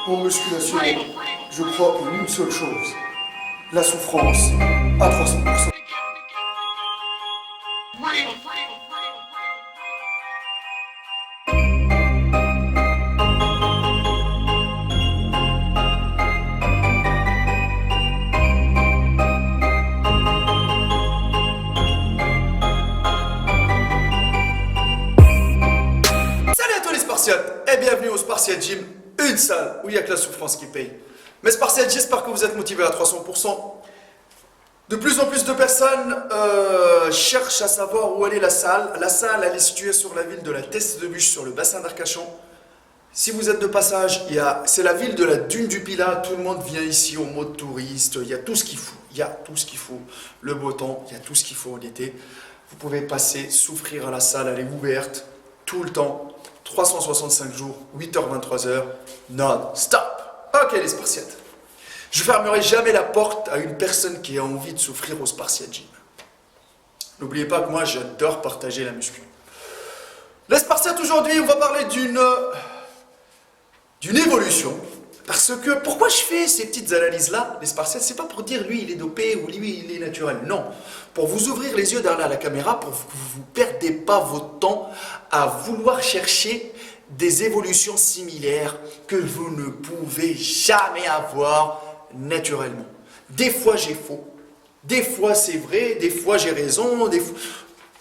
En musculation, je crois en une seule chose, la souffrance à 300%. Salut à tous les Spartiates et bienvenue au Spartiate Gym, une salle où il n'y a que la souffrance qui paye. Mes Spartiates, j'espère que vous êtes motivés à 300%. De plus en plus de personnes cherchent à savoir où elle est la salle. La salle, elle est située sur la ville de la Teste-de-Buch, sur le bassin d'Arcachon. Si vous êtes de passage, c'est la ville de la Dune du Pilat. Tout le monde vient ici au mode touriste. Il y a tout ce qu'il faut. Il y a tout ce qu'il faut. Le beau temps, il y a tout ce qu'il faut en été. Vous pouvez passer, souffrir à la salle. Elle est ouverte tout le temps. 365 jours, 8h, 23h, non-stop. Ok les Spartiates. Je ne fermerai jamais la porte à une personne qui a envie de souffrir au Spartiate Gym. N'oubliez pas que moi j'adore partager la muscu. Les Spartiates, aujourd'hui on va parler d'une évolution. Parce que pourquoi je fais ces petites analyses là, les Spartiates, c'est pas pour dire lui il est dopé ou lui il est naturel. Non, pour vous ouvrir les yeux derrière la caméra, pour que vous ne perdez pas votre temps à vouloir chercher des évolutions similaires que vous ne pouvez jamais avoir naturellement. Des fois j'ai faux, des fois c'est vrai, des fois j'ai raison,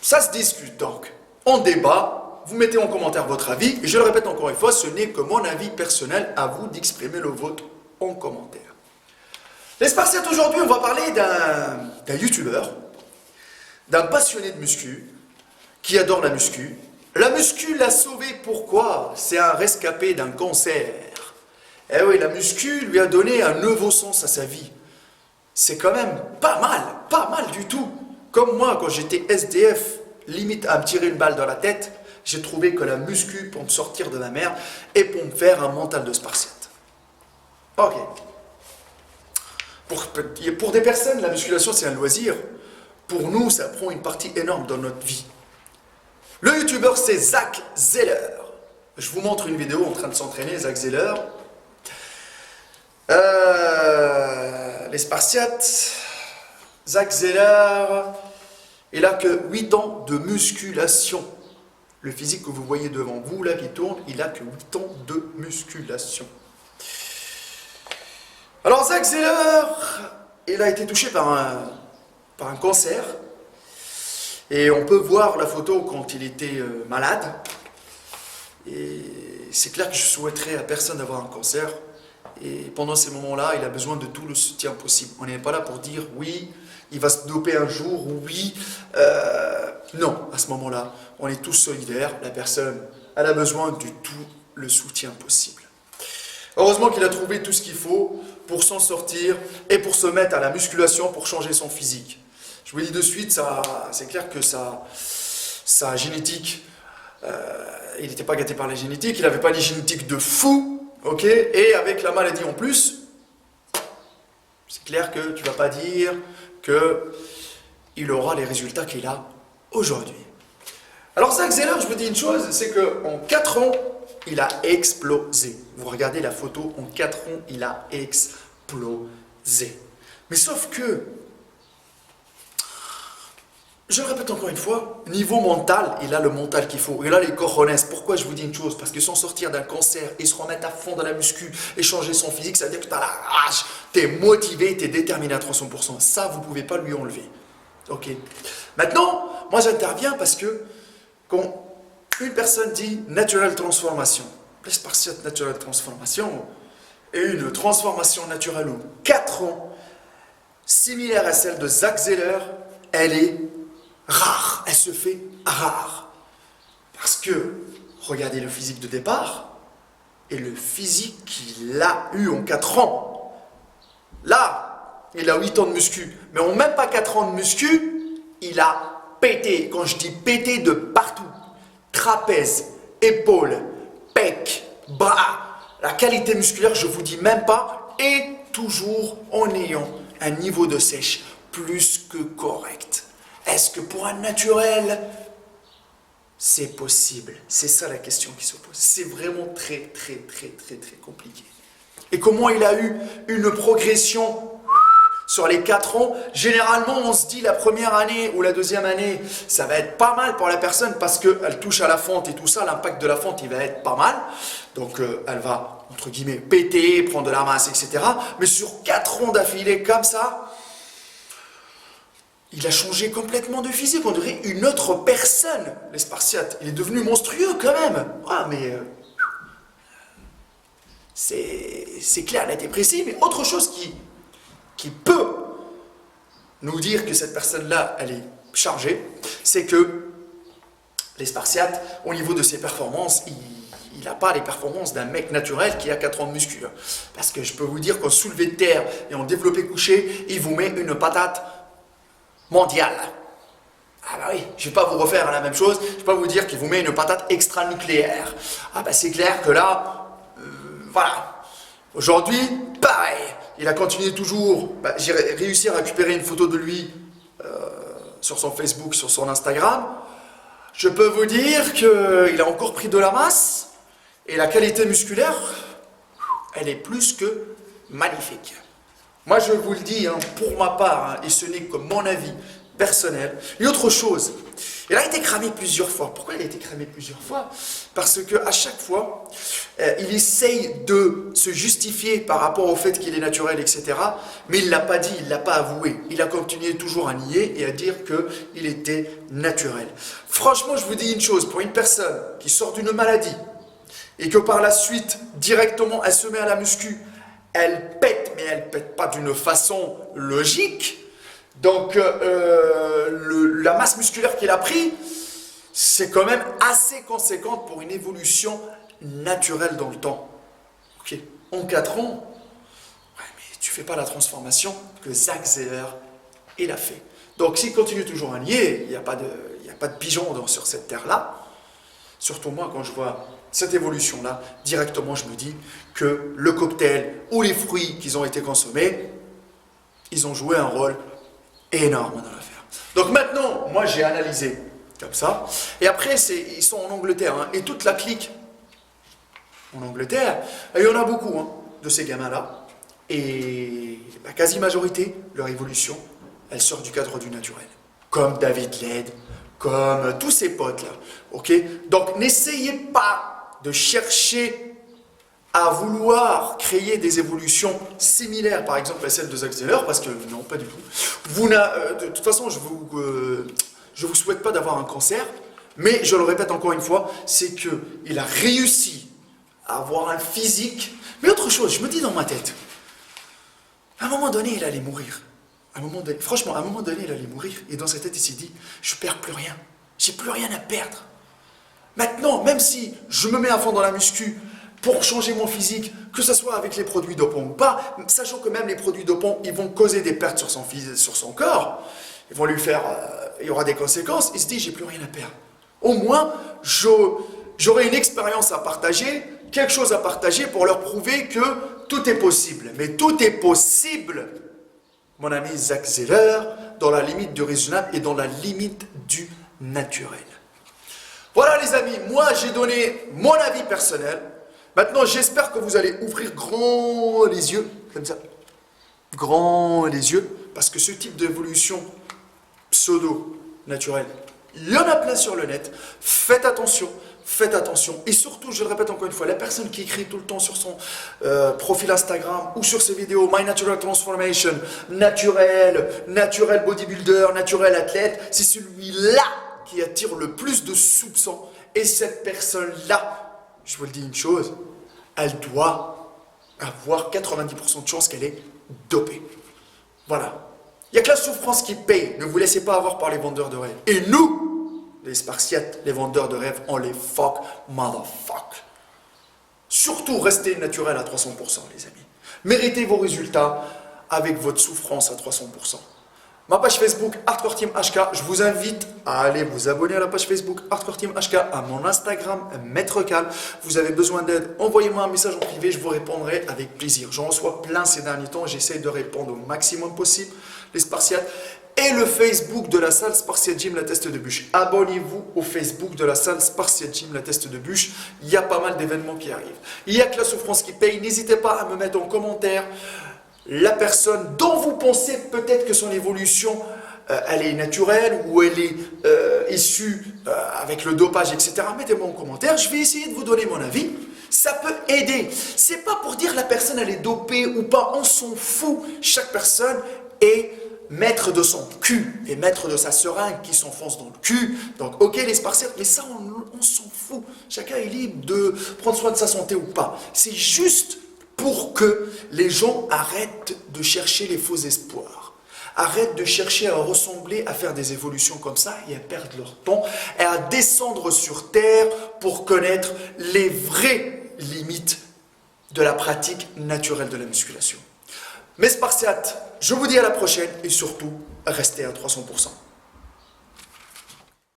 ça se discute donc. On débat. Vous mettez en commentaire votre avis, et je le répète encore une fois, ce n'est que mon avis personnel, à vous d'exprimer le vôtre en commentaire. Les Spartiates, aujourd'hui, on va parler d'un youtubeur, d'un passionné de muscu, qui adore la muscu. La muscu l'a sauvé, pourquoi? C'est un rescapé d'un cancer. Eh oui, la muscu lui a donné un nouveau sens à sa vie. C'est quand même pas mal du tout. Comme moi, quand j'étais SDF, limite à me tirer une balle dans la tête, j'ai trouvé que la muscu pour me sortir de la merde et pour me faire un mental de Spartiate. Ok. Pour des personnes, la musculation c'est un loisir. Pour nous, ça prend une partie énorme dans notre vie. Le youtubeur c'est Zach Zeller. Je vous montre une vidéo en train de s'entraîner, Zach Zeller. Les Spartiates, Zach Zeller, il a que 8 ans de musculation. Le physique que vous voyez devant vous, là, qui tourne, il a que 8 ans de musculation. Alors, Zach Zeller, il a été touché par un cancer. Et on peut voir la photo quand il était malade. Et c'est clair que je souhaiterais à personne d'avoir un cancer. Et pendant ces moments-là, il a besoin de tout le soutien possible. On n'est pas là pour dire oui, il va se doper un jour, ou oui. Non, à ce moment-là, on est tous solidaires. La personne, elle a besoin de tout le soutien possible. Heureusement qu'il a trouvé tout ce qu'il faut pour s'en sortir et pour se mettre à la musculation pour changer son physique. Je vous dis de suite, c'est clair que sa génétique, il n'était pas gâté par la génétique, il n'avait pas les génétiques de fou, ok? Et avec la maladie en plus, c'est clair que tu ne vas pas dire qu'il aura les résultats qu'il a aujourd'hui. Alors Zach Zeller, je vous dis une chose, c'est qu'en 4 ans, il a explosé. Vous regardez la photo, en 4 ans, il a explosé. Mais sauf que, je le répète encore une fois, niveau mental, il a le mental qu'il faut. Il a les cojones. Pourquoi je vous dis une chose? Parce que sans sortir d'un cancer et se remettre à fond dans la muscu et changer son physique, ça veut dire que tu as la rage, tu es motivé, tu es déterminé à 300%. Ça, vous ne pouvez pas lui enlever. Ok. Maintenant, moi j'interviens parce que quand une personne dit natural transformation, les Spartiates natural transformation, et une transformation naturelle en 4 ans, similaire à celle de Zach Zeller, elle est rare, elle se fait rare. Parce que, regardez le physique de départ, et le physique qu'il a eu en 4 ans. Là, il a 8 ans de muscu, mais en même pas 4 ans de muscu, il a pété. Quand je dis pété, de partout. Trapèze, épaules, pec, bras. La qualité musculaire, je ne vous dis même pas, et toujours en ayant un niveau de sèche plus que correct. Est-ce que pour un naturel, c'est possible? C'est ça la question qui se pose. C'est vraiment très compliqué. Et comment il a eu une progression sur les 4 ans? Généralement, on se dit la première année ou la deuxième année, ça va être pas mal pour la personne parce qu'elle touche à la fente et tout ça, l'impact de la fente, il va être pas mal. Donc, elle va, entre guillemets, péter, prendre de la masse, etc. Mais sur 4 ans d'affilée comme ça, il a changé complètement de physique. On dirait une autre personne, les Spartiates. Il est devenu monstrueux quand même. Ah, mais c'est clair, net et précis. Mais autre chose qui peut nous dire que cette personne-là, elle est chargée, c'est que les Spartiates, au niveau de ses performances, il n'a pas les performances d'un mec naturel qui a 4 ans de muscu. Parce que je peux vous dire qu'en soulevé de terre et en développé couché, il vous met une patate mondiale. Ah bah oui, je ne vais pas vous refaire la même chose, je ne vais pas vous dire qu'il vous met une patate extra-nucléaire. Ah bah c'est clair que là, voilà. Aujourd'hui, pareil. Il a continué toujours. J'ai réussi à récupérer une photo de lui sur son Facebook, sur son Instagram. Je peux vous dire qu'il a encore pris de la masse et la qualité musculaire, elle est plus que magnifique. Moi, je vous le dis, pour ma part, et ce n'est que mon avis personnel. Une autre chose, il a été cramé plusieurs fois. Pourquoi il a été cramé plusieurs fois? Parce qu'à chaque fois, il essaye de se justifier par rapport au fait qu'il est naturel, etc. Mais il ne l'a pas dit, il ne l'a pas avoué. Il a continué toujours à nier et à dire qu'il était naturel. Franchement, je vous dis une chose, pour une personne qui sort d'une maladie et que par la suite, directement, elle se met à la muscu, elle pète, mais elle ne pète pas d'une façon logique. Donc, la masse musculaire qu'il a pris, c'est quand même assez conséquente pour une évolution naturelle dans le temps. Ok, en 4 ans, ouais, mais tu ne fais pas la transformation que Zach Zeller, il a fait. Donc, s'il continue toujours à nier, il n'y a pas de pigeon sur cette terre-là. Surtout moi, quand je vois cette évolution-là, directement, je me dis que le cocktail ou les fruits qui ont été consommés, ils ont joué un rôle énorme dans l'affaire. Donc maintenant, moi j'ai analysé comme ça. Et après, ils sont en Angleterre. Et toute la clique en Angleterre, il y en a beaucoup de ces gamins-là. Et la quasi-majorité, leur évolution, elle sort du cadre du naturel. Comme David Led, comme tous ces potes-là. Ok? Donc n'essayez pas de chercher à vouloir créer des évolutions similaires, par exemple à celle de Zach Zeller, parce que non, pas du tout. De toute façon, je vous souhaite pas d'avoir un cancer, mais je le répète encore une fois, c'est qu'il a réussi à avoir un physique. Mais autre chose, je me dis dans ma tête, à un moment donné, il allait mourir. Franchement, à un moment donné, il allait mourir. Et dans sa tête, il s'est dit, je perds plus rien. J'ai plus rien à perdre. Maintenant, même si je me mets à fond dans la muscu, pour changer mon physique, que ce soit avec les produits dopants ou pas, sachant que même les produits dopants, ils vont causer des pertes sur son corps, ils vont lui faire, il y aura des conséquences, il se dit, j'ai plus rien à perdre. Au moins, j'aurai une expérience à partager, quelque chose à partager pour leur prouver que tout est possible. Mais tout est possible, mon ami Zach Zeller, dans la limite du raisonnable et dans la limite du naturel. Voilà les amis, moi j'ai donné mon avis personnel. Maintenant, j'espère que vous allez ouvrir grand les yeux, comme ça. Grand les yeux, parce que ce type d'évolution pseudo-naturelle, il y en a plein sur le net. Faites attention, faites attention. Et surtout, je le répète encore une fois, la personne qui écrit tout le temps sur son profil Instagram ou sur ses vidéos, My Natural Transformation, naturel bodybuilder, naturel athlète, c'est celui-là qui attire le plus de soupçons. Et cette personne-là, je vous le dis une chose, elle doit avoir 90% de chances qu'elle est dopée. Voilà. Il n'y a que la souffrance qui paye. Ne vous laissez pas avoir par les vendeurs de rêves. Et nous, les Spartiates, les vendeurs de rêves, on les fuck, motherfuck. Surtout, restez naturel à 300%, les amis. Méritez vos résultats avec votre souffrance à 300%. Ma page Facebook Hardcore Team HK, je vous invite à aller vous abonner à la page Facebook Hardcore Team HK, à mon Instagram Maître Cal. Vous avez besoin d'aide, envoyez-moi un message en privé, je vous répondrai avec plaisir. J'en reçois plein ces derniers temps, j'essaie de répondre au maximum possible, les Spartiates. et le Facebook de la salle Spartiate Gym La Teste de Bûche. Abonnez-vous au Facebook de la salle Spartiate Gym La Teste de Bûche. Il y a pas mal d'événements qui arrivent. Il y a que la souffrance qui paye. N'hésitez pas à me mettre en commentaire la personne dont vous pensez peut-être que son évolution elle est naturelle ou elle est issue avec le dopage, etc. Mettez-moi en commentaire, je vais essayer de vous donner mon avis. Ça peut aider. C'est pas pour dire la personne elle est dopée ou pas, on s'en fout. Chaque personne est maître de son cul et maître de sa seringue qui s'enfonce dans le cul. Donc ok les Spartiates, mais ça on s'en fout. Chacun est libre de prendre soin de sa santé ou pas. C'est juste pour que les gens arrêtent de chercher les faux espoirs. Arrêtent de chercher à ressembler, à faire des évolutions comme ça et à perdre leur temps et à descendre sur terre pour connaître les vraies limites de la pratique naturelle de la musculation. Mes Spartiates, je vous dis à la prochaine et surtout, restez à 300%.